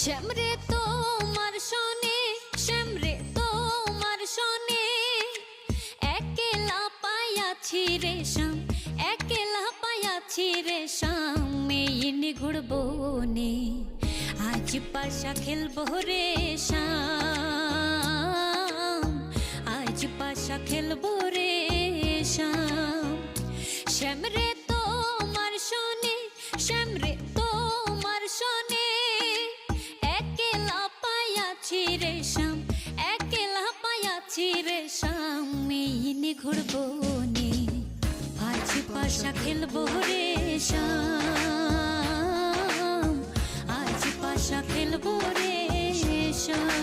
শ্যামরে তোমার শোনে, শ্যামরে তোমার শোনে, একলা পায়াছি রে শ্যাম, একলা পায়াছি রে শ্যাম, এই নিগুড় বনে আজ পাশা খেলবো রে শ্যাম, আজ পাশা খেলবো রে শ্যাম। শ্যামরে তোমার শোনে, শ্যামরে তোমার শোনে, রে শ্যাম, একলা পায়াছি রে শ্যাম, এই নিগুড় বনে আজ পাশা খেলবো রে শ্যাম, আজ পাশা খেলবো রে শ্যাম।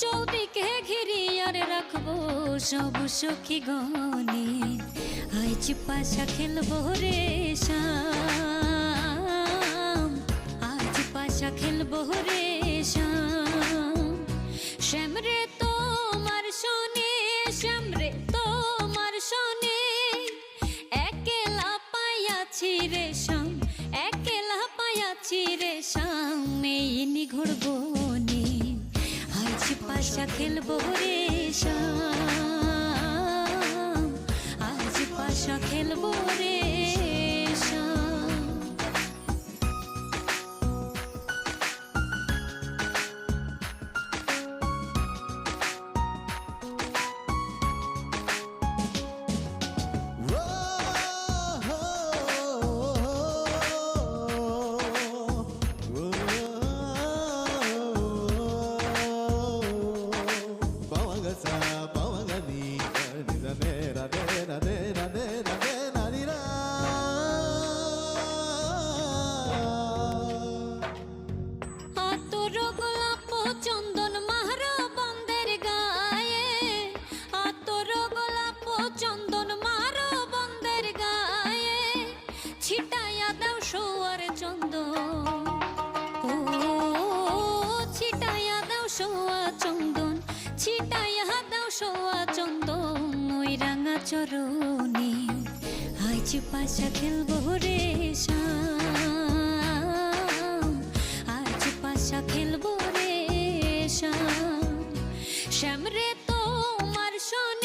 চৌদিকে ঘিরিয়ার রাখবো সব সখী গনে, আজ পাশা খেলবো রে শ্যাম, আজ পাশা খেলবো রে শ্যাম। শ্যামরে তোমার শোনে, শ্যামরে তোমার শোনে, একলা পায়াছি রে শ্যাম, একলা পায়াছি রে শ্যাম, এই নিগুড় বনে আজ পাশা খেলবো রে শ্যাম, আজ পাশা খেলবো রে শ্যাম। চন্দন মারা বন্ধের গায়ে, আতর গোলাপ চন্দন মারা বন্ধের গায়ে, ছিটাইয়া দাও সোয়ার চন্দন, ও ছিটাইয়া দাও সোয়া চন্দন, ছিটাইয়া দাও সোয়া চন্দন, ওই রাঙা চরণে আজ পাশা খেলবো রে শ্যাম, আজ পাশা খেলবো রে শ্যাম। শ্যামরে তোমার শোনে,